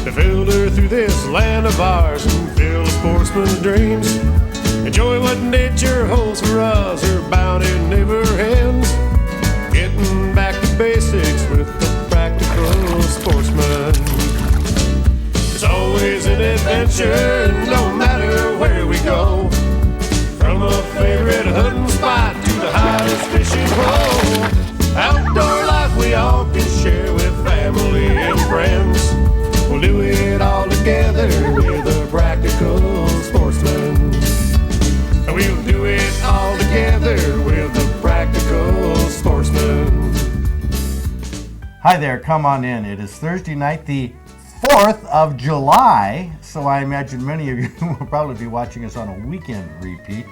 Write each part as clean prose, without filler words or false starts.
to filter through this land of ours and fill a sportsman's dreams. Enjoy what nature holds for us, her bounty never ends. Getting back to basics with the practical sportsman. It's always an adventure, no matter where we go. From a favorite hunting spot to the hottest fishing hole. Outdoor life we all can share with family and friends. We'll do it all together with a practical sportsman. We'll do it all together with a practical sportsman. Hi there, come on in. It is Thursday night, the 4th of July, so I imagine many of you will probably be watching us on a weekend repeat,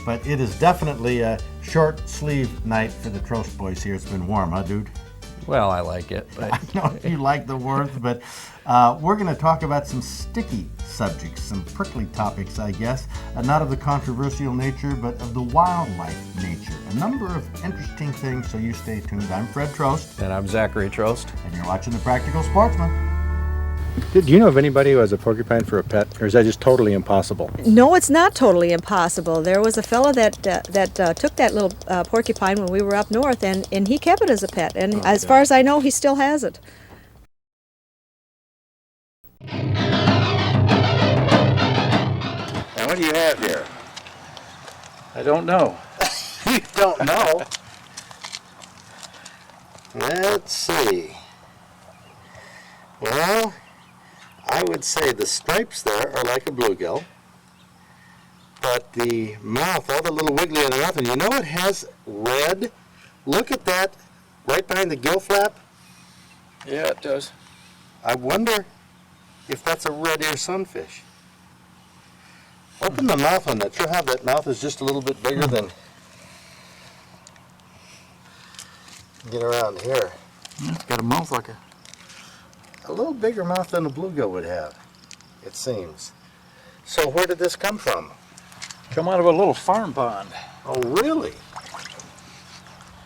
but it is definitely a short sleeve night for the Trost boys here. It's been warm, huh, dude? Well, I like it. But I know you like the warmth, but we're going to talk about some sticky subjects, some prickly topics, I guess, not of the controversial nature, but of the wildlife nature. A number of interesting things, so you stay tuned. I'm Fred Trost. And I'm Zachary Trost. And you're watching The Practical Sportsman. Do you know of anybody who has a porcupine for a pet, or is that just totally impossible? No, it's not totally impossible. There was a fellow that took that little porcupine when we were up north, and he kept it as a pet. And as far as I know, he still has it. Now, what do you have here? I don't know. You don't know? Let's see. Well, I would say the stripes there are like a bluegill, but the mouth, all the little wiggly in the mouth, and you know it has red? Look at that right behind the gill flap. Yeah, it does. I wonder if that's a red ear sunfish. Open the mouth on that. Sure how that mouth is just a little bit bigger than... Get around here. It's got a mouth like A little bigger mouth than a bluegill would have, it seems. So where did this come from? come out of a little farm pond. Oh, really?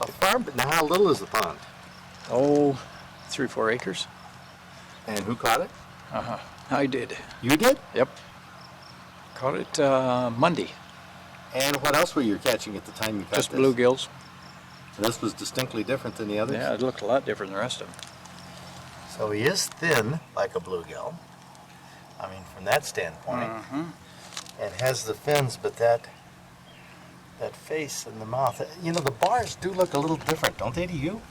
A farm? Now, how little is the pond? Oh, 3-4 acres. And who caught it? I did. You did? Yep. Caught it Monday. And what else were you catching at the time you caught Just this? bluegills. This was distinctly different than the others? Yeah, it looked a lot different than the rest of them. So he is thin, like a bluegill. I mean, from that standpoint. And has the fins, but that face and the mouth. You know, the bars do look a little different, don't they, to you?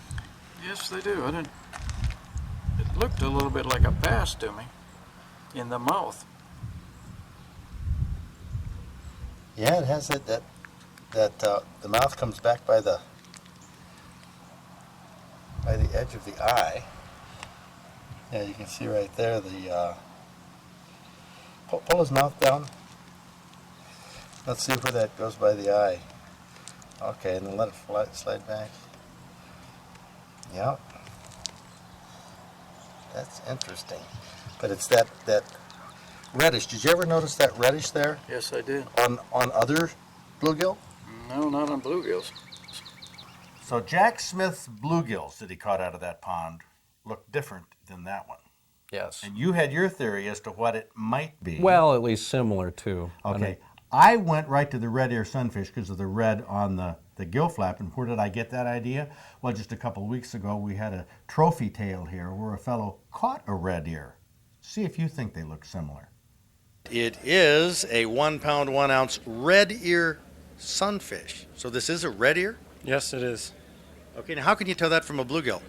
Yes, they do. It looked a little bit like a bass to me in the mouth. Yeah, it has that the mouth comes back by the edge of the eye. Yeah, you can see right there the pull his mouth down. Let's see where that goes by the eye. Okay, and then let it slide back. Yep. That's interesting. But it's that reddish. Did you ever notice that reddish there Yes, I did. on other bluegill? No, not on bluegills. So Jack Smith's bluegills that he caught out of that pond looked different than that one. yes. And you had your theory as to what it might be. Well, at least similar too. Okay. I went right to the red ear sunfish because of the red on the gill flap. And where did I get that idea? Well, just a couple of weeks ago, we had a trophy tale here where a fellow caught a red ear. See if you think they look similar. It is a 1 pound, 1 ounce red ear sunfish. So this is a red ear? Yes, it is. Okay, now how can you tell that from a bluegill?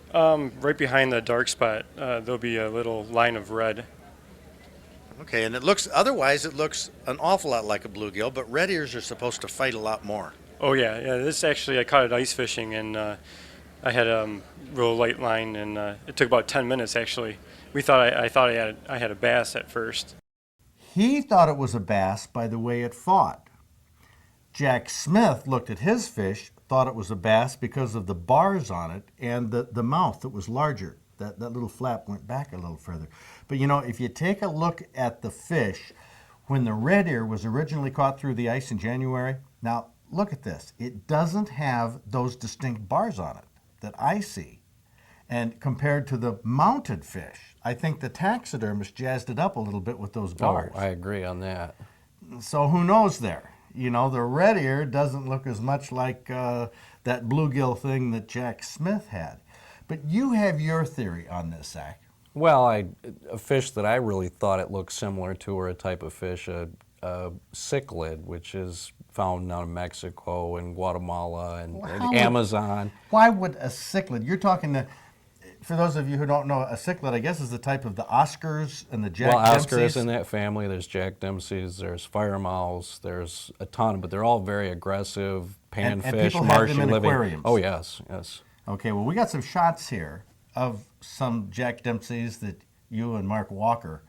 Right behind the dark spot, there'll be a little line of red. Okay, and otherwise it looks an awful lot like a bluegill, but red ears are supposed to fight a lot more. Oh yeah. This actually, I caught it ice fishing, and I had a real light line, and it took about 10 minutes actually. I thought I had a bass at first. He thought it was a bass by the way it fought. Jack Smith looked at his fish, thought it was a bass because of the bars on it and the mouth that was larger. That little flap went back a little further. But you know, if you take a look at the fish, when the red ear was originally caught through the ice in January, now look at this. It doesn't have those distinct bars on it that I see. And compared to the mounted fish, I think the taxidermist jazzed it up a little bit with those bars. Oh, I agree on that. So who knows there? You know, the red ear doesn't look as much like that bluegill thing that Jack Smith had. But you have your theory on this, Zach. Well, a fish that I really thought it looked similar to, or a type of fish, a cichlid, which is found out in Mexico and Guatemala and Amazon. Why would a cichlid? You're talking to, for those of you who don't know, a cichlid, I guess, is the type of the Oscars and the Jack Dempseys. Oscar is in that family. There's Jack Dempseys, there's firemouths, there's a ton, but they're all very aggressive, panfish, and people marshy have them in living. aquariums. Oh, yes, yes. Okay, well, we got some shots here of some Jack Dempseys that you and Mark Walker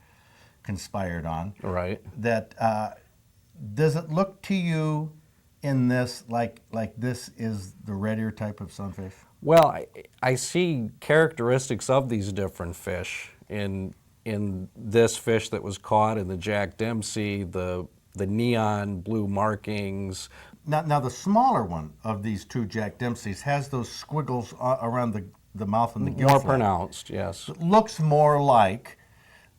conspired on. Right. That does it look to you in this like this is the red ear type of sunfish? Well, I see characteristics of these different fish in this fish that was caught, in the Jack Dempsey, the neon blue markings. Now the smaller one of these two Jack Dempseys has those squiggles around the mouth and the gill More flap. pronounced, yes. It looks more like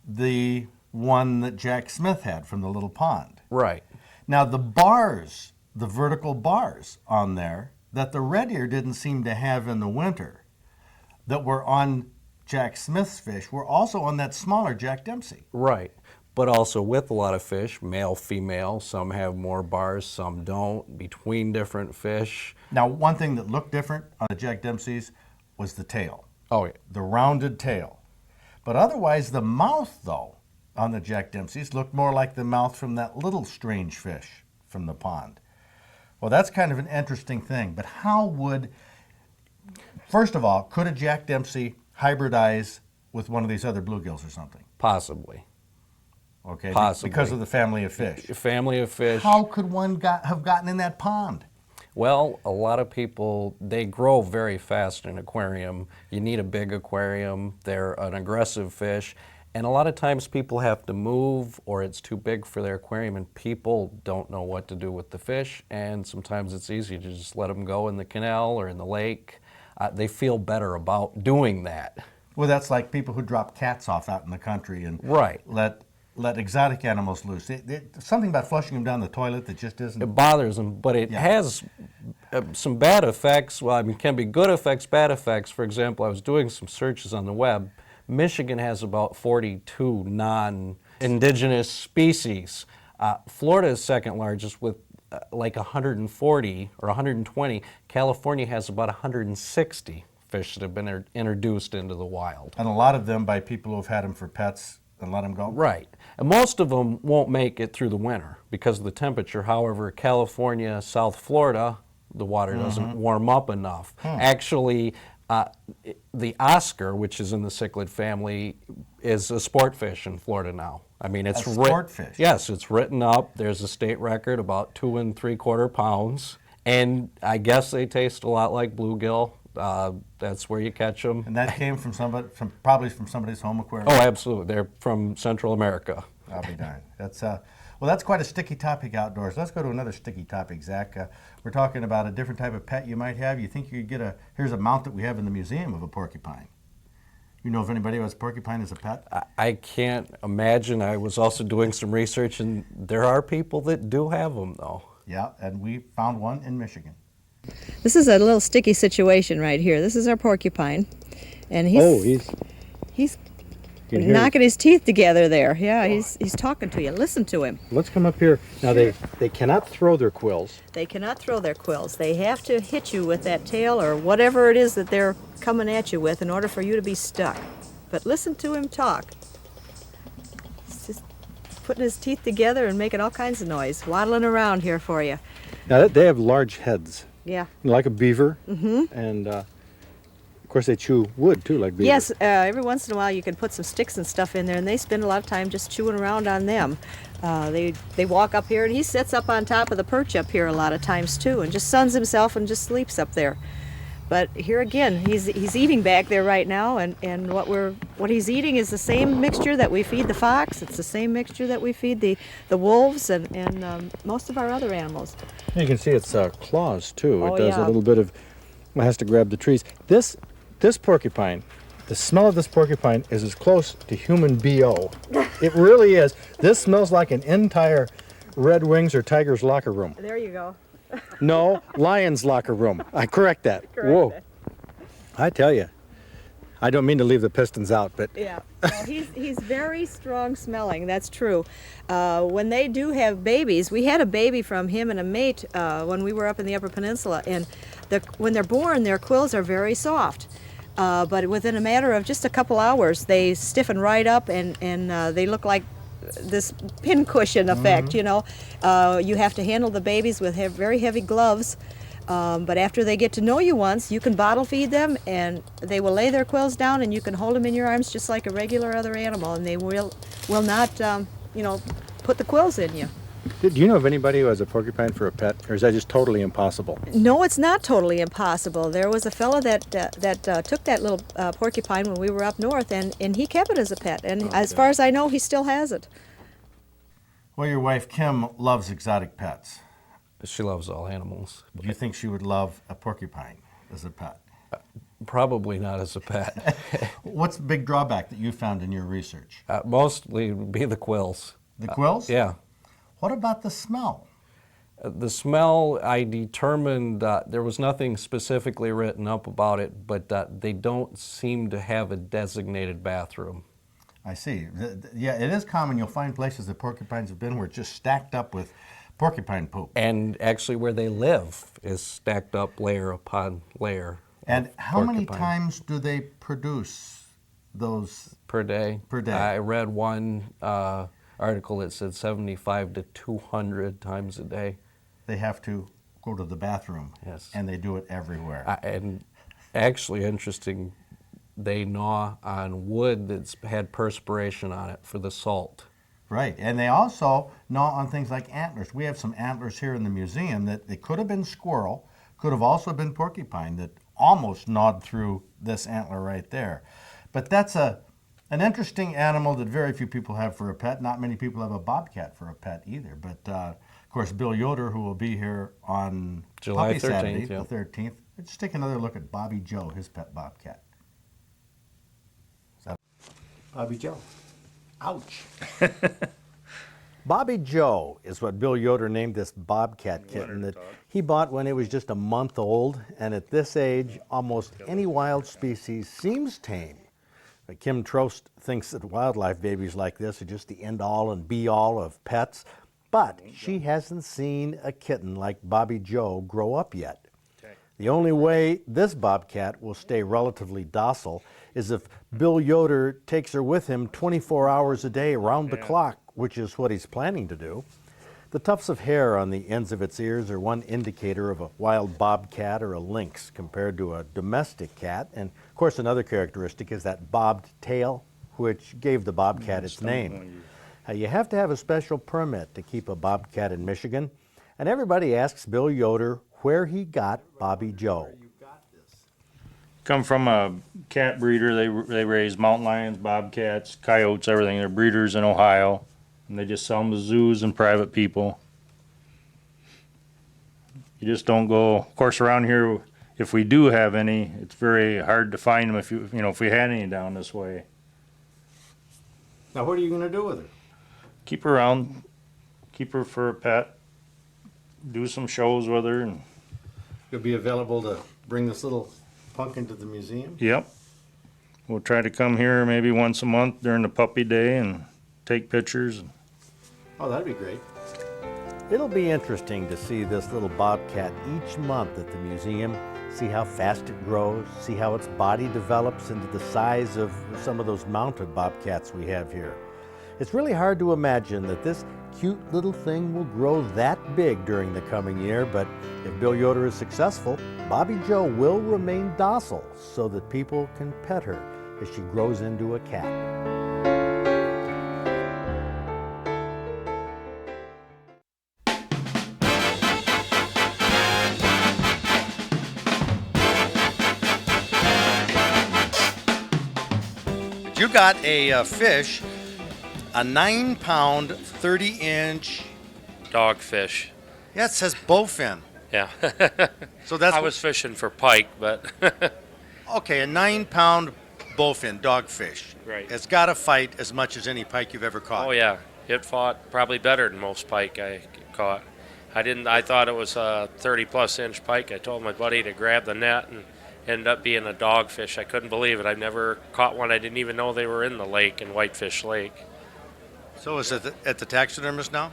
the one that Jack Smith had from the little pond. Right. Now the bars, the vertical bars on there that the red ear didn't seem to have in the winter, that were on Jack Smith's fish, were also on that smaller Jack Dempsey. Right. But also with a lot of fish, male, female, some have more bars, some don't, between different fish. Now one thing that looked different on the Jack Dempseys was the tail. Oh, yeah. The rounded tail. But otherwise the mouth, though, on the Jack Dempseys looked more like the mouth from that little strange fish from the pond. Well, that's kind of an interesting thing, but how would, first of all, could a Jack Dempsey hybridize with one of these other bluegills or something? Possibly. Okay, Possibly. because of the family of fish. A family of fish. How could one have gotten in that pond? Well, a lot of people, they grow very fast in an aquarium. You need a big aquarium. They're an aggressive fish. And a lot of times people have to move, or it's too big for their aquarium, and people don't know what to do with the fish. And sometimes it's easy to just let them go in the canal or in the lake. They feel better about doing that. Well, that's like people who drop cats off out in the country and Right. let exotic animals loose. Something about flushing them down the toilet that just isn't. It bothers them, but it has some bad effects. Well, I mean, can be good effects, bad effects. For example, I was doing some searches on the web. Michigan has about 42 non-indigenous species. Florida is second largest with like 140 or 120. California has about 160 fish that have been introduced into the wild. And a lot of them by people who have had them for pets and let them go? Right. And most of them won't make it through the winter because of the temperature. However, California, South Florida, the water doesn't warm up enough. Actually, the Oscar, which is in the cichlid family, is a sport fish in Florida now. I mean, it's sport fish? Yes, it's written up. There's a state record, about 2 3/4 pounds. And I guess they taste a lot like bluegill. That's where you catch them. And that came from somebody, probably from somebody's home aquarium? Oh, absolutely. They're from Central America. I'll be darned. Well, that's quite a sticky topic outdoors. Let's go to another sticky topic, Zach. We're talking about a different type of pet you might have. You think you could get here's a mount that we have in the museum of a porcupine. You know if anybody who has porcupine as a pet? I can't imagine. I was also doing some research, and there are people that do have them, though. Yeah, and we found one in Michigan. This is a little sticky situation right here. This is our porcupine, and he's knocking his teeth together there. Yeah, he's talking to you. Listen to him. Let's come up here. Now they cannot throw their quills. They cannot throw their quills. They have to hit you with that tail or whatever it is that they're coming at you with in order for you to be stuck. But listen to him talk. He's just putting his teeth together and making all kinds of noise, waddling around here for you. Now they have large heads. Yeah. Like a beaver. And of course they chew wood too, like beavers. Yes, every once in a while you can put some sticks and stuff in there, and they spend a lot of time just chewing around on them. They walk up here, and he sits up on top of the perch up here a lot of times too, and just suns himself and just sleeps up there. But here again, he's eating back there right now, and what he's eating is the same mixture that we feed the fox. It's the same mixture that we feed the wolves and most of our other animals. You can see its claws too. Oh, it does yeah. a little bit of, it has to grab the trees. This porcupine The smell of this porcupine is as close to human BO. It really is. This smells like an entire Red Wings or Tigers locker room. There you go. No, Lions locker room. I correct that. Correct Whoa. that. I tell you, I don't mean to leave the Pistons out, but Yeah, well, he's very strong smelling. That's true. When they do have babies, we had a baby from him and a mate when we were up in the Upper Peninsula, and when they're born, their quills are very soft. But within a matter of just a couple hours, they stiffen right up, and they look like this pincushion effect. You know, you have to handle the babies with very heavy gloves. But after they get to know you once, you can bottle feed them, and they will lay their quills down, and you can hold them in your arms just like a regular other animal, and they will not, put the quills in you. do you know of anybody who has a porcupine for a pet, or is that just totally impossible? No, it's not totally impossible. There was a fellow that took that little porcupine when we were up north, and he kept it as a pet, and as far as I know, he still has it. Well, your wife Kim loves exotic pets. She loves all animals. Do you think she would love a porcupine as a pet? Probably not as a pet. What's the big drawback that you found in your research? Mostly would be the quills. The quills? Yeah. What about the smell? The smell, I determined there was nothing specifically written up about it, but they don't seem to have a designated bathroom. I see. Yeah, it is common. You'll find places that porcupines have been where it's just stacked up with porcupine poop. And actually where they live is stacked up layer upon layer. And how many porcupine. times do they produce those? Per day? Per day. I read one article that said 75 to 200 times a day. They have to go to the bathroom. Yes. And they do it everywhere. And actually interesting, they gnaw on wood that's had perspiration on it for the salt. Right, and they also gnaw on things like antlers. We have some antlers here in the museum that they could have been squirrel, could have also been porcupine that almost gnawed through this antler right there. But that's an interesting animal that very few people have for a pet. Not many people have a bobcat for a pet either. But of course, Bill Yoder, who will be here on July Puppy 13th, Saturday, yeah. the 13th. Let's take another look at Bobby Joe, his pet bobcat. Bobby Joe. Ouch. Bobby Joe is what Bill Yoder named this bobcat kitten that he bought when it was just a month old, and at this age, almost any wild species seems tame. But Kim Trost thinks that wildlife babies like this are just the end-all and be-all of pets, but she hasn't seen a kitten like Bobby Joe grow up yet. The only way this bobcat will stay relatively docile is if Bill Yoder takes her with him 24 hours a day around the clock, which is what he's planning to do. The tufts of hair on the ends of its ears are one indicator of a wild bobcat or a lynx compared to a domestic cat. And of course, another characteristic is that bobbed tail, which gave the bobcat its name. You have to have a special permit to keep a bobcat in Michigan. And everybody asks Bill Yoder where he got Bobby Joe. Come from a cat breeder. They raise mountain lions, bobcats, coyotes, everything. They're breeders in Ohio, and they just sell them to zoos and private people. You just don't go. Of course, around here, if we do have any, it's very hard to find them. If we had any down this way, Now, what are you going to do with her? keep her around, keep her for a pet, do some shows with her, and You'll be available to bring this little punk into the museum? yep. We'll try to come here maybe once a month during the puppy day and take pictures. Oh, that'd be great. It'll be interesting to see this little bobcat each month at the museum, see how fast it grows, see how its body develops into the size of some of those mounted bobcats we have here. It's really hard to imagine that this cute little thing will grow that big during the coming year, but if Bill Yoder is successful, Bobby Joe will remain docile so that people can pet her as she grows into a cat. You got a fish, a 9-pound, 30-inch. Dogfish. Yeah, it says bowfin. Yeah. So that's I was fishing for pike, but okay. A 9-pound bowfin, dogfish. Right. It's got to fight as much as any pike you've ever caught. Oh yeah, it fought probably better than most pike I caught. I thought it was a 30-plus inch pike. I told my buddy to grab the net and ended up being a dogfish. I couldn't believe it. I've never caught one. I didn't even know they were in the lake, in Whitefish Lake. So is it at the taxidermist now?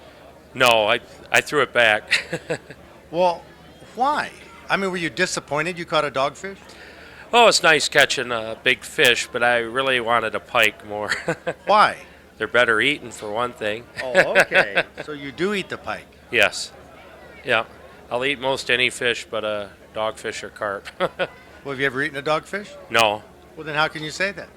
No, I threw it back. Well, why? I mean, were you disappointed you caught a dogfish? Oh, it's nice catching a big fish, but I really wanted a pike more. Why? They're better eating, for one thing. Oh, okay. So you do eat the pike. Yes. Yeah. I'll eat most any fish but a dogfish or carp. Well, have you ever eaten a dogfish? No. Well, then how can you say that?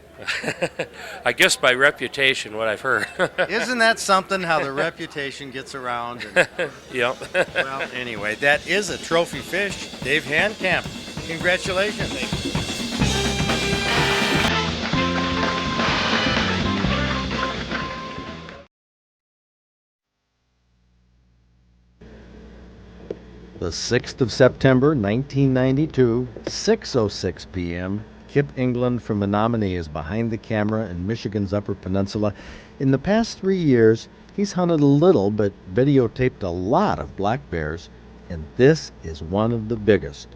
I guess by reputation, what I've heard. Isn't that something, how the reputation gets around? And, Yep. well, anyway, that is a trophy fish. Dave Handcamp, congratulations. The 6th of September, 1992, 6:06 p.m. Kip England from Menominee is behind the camera in Michigan's Upper Peninsula. In the past 3 years, he's hunted a little but videotaped a lot of black bears, and this is one of the biggest.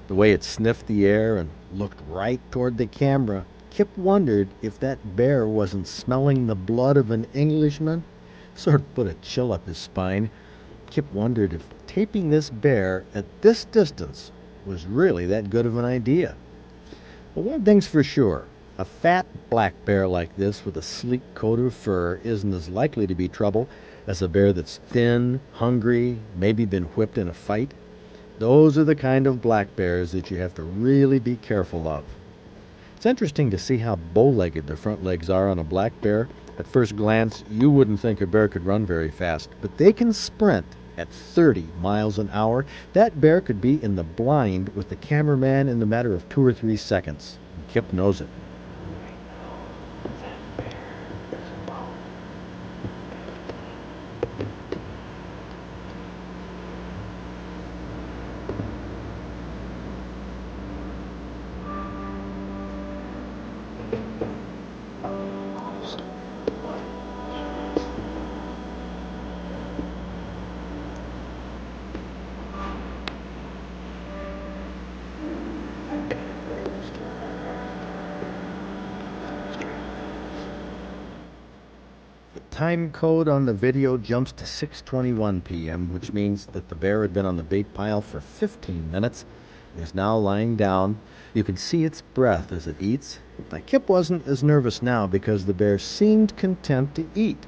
The way it sniffed the air and looked right toward the camera, Kip wondered if that bear wasn't smelling the blood of an Englishman. Sort of put a chill up his spine. Kip wondered if taping this bear at this distance was really that good of an idea. Well, one thing's for sure. A fat black bear like this with a sleek coat of fur isn't as likely to be trouble as a bear that's thin, hungry, maybe been whipped in a fight. Those are the kind of black bears that you have to really be careful of. It's interesting to see how bow-legged the front legs are on a black bear. At first glance, you wouldn't think a bear could run very fast, but they can sprint at 30 miles an hour. That bear could be in the blind with the cameraman in a matter of 2 or 3 seconds. And Kip knows it. Time code on the video jumps to 6:21 p.m., which means that the bear had been on the bait pile for 15 minutes. It is now lying down. You can see its breath as it eats. Now, Kip wasn't as nervous now because the bear seemed content to eat.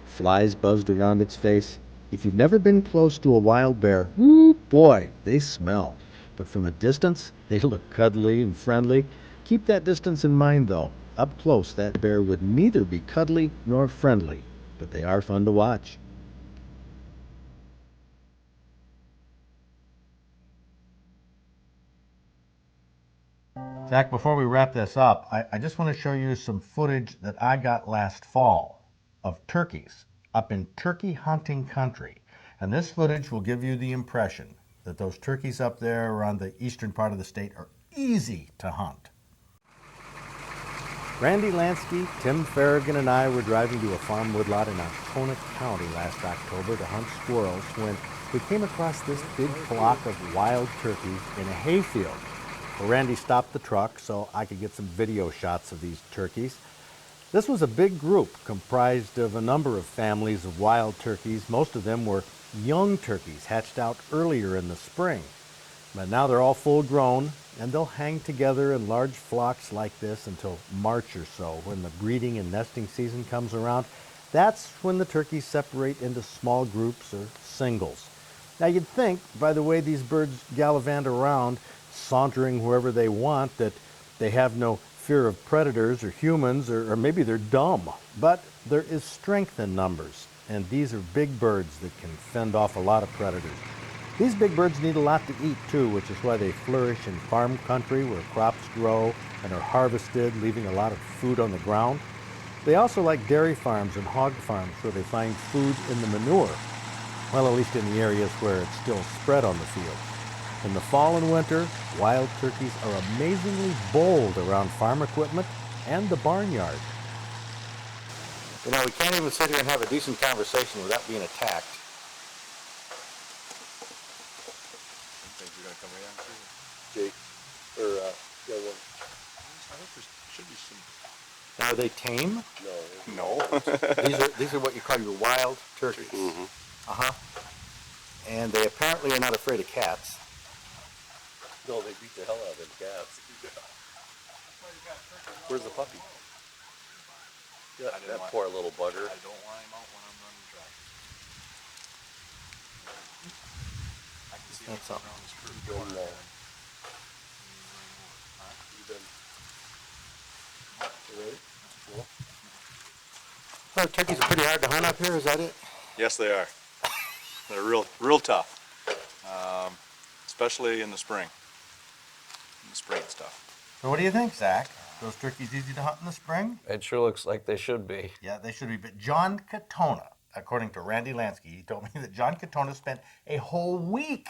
Flies buzzed around its face. If you've never been close to a wild bear, whoop, boy, they smell. But from a distance, they look cuddly and friendly. Keep that distance in mind, though. Up close, that bear would neither be cuddly nor friendly, but they are fun to watch. Zach, before we wrap this up, I just want to show you some footage that I got last fall of turkeys up in turkey hunting country. And this footage will give you the impression that those turkeys up there around the eastern part of the state are easy to hunt. Randy Lansky, Tim Farragon, and I were driving to a farm woodlot in Alcona County last October to hunt squirrels when we came across this big flock of wild turkeys in a hayfield. Well, Randy stopped the truck so I could get some video shots of these turkeys. This was a big group comprised of a number of families of wild turkeys. Most of them were young turkeys hatched out earlier in the spring. But now they're all full grown, and they'll hang together in large flocks like this until March or so, when the breeding and nesting season comes around. That's when the turkeys separate into small groups or singles. Now you'd think, by the way these birds gallivant around, sauntering wherever they want, that they have no fear of predators or humans, or maybe they're dumb. But there is strength in numbers, and these are big birds that can fend off a lot of predators. These big birds need a lot to eat too, which is why they flourish in farm country where crops grow and are harvested, leaving a lot of food on the ground. They also like dairy farms and hog farms where they find food in the manure, well, at least in the areas where it's still spread on the field. In the fall and winter, wild turkeys are amazingly bold around farm equipment and the barnyard. You know, we can't even sit here and have a decent conversation without being attacked. Think you're gonna come right down through? Jake, or yeah, one. I think there should be some. Now, are they tame? No. These are what you call your wild turkeys. Uh-huh. And they apparently are not afraid of cats. No, they beat the hell out of them cats. Where's the puppy? Yeah, that poor little bugger. I don't want him out when I'm running tractor. I can see him That's all. around this corner. You ready? Cool. Well, turkeys are pretty hard to hunt up here, is that it? Yes, they are. They're real tough, especially in the spring. In the spring stuff. So what do you think, Zach? Those turkeys easy to hunt in the spring? It sure looks like they should be. Yeah, they should be. But John Katona, according to Randy Lansky, he told me that John Katona spent a whole week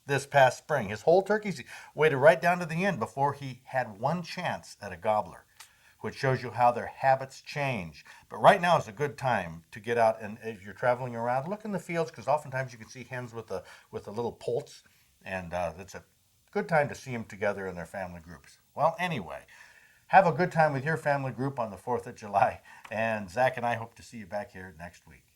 this past spring. His whole turkey season waited right down to the end before he had one chance at a gobbler, which shows you how their habits change. But right now is a good time to get out, and if you're traveling around, look in the fields, because oftentimes you can see hens with a little poults, and it's a good time to see them together in their family groups. Well, anyway, have a good time with your family group on the 4th of July, and Zach and I hope to see you back here next week.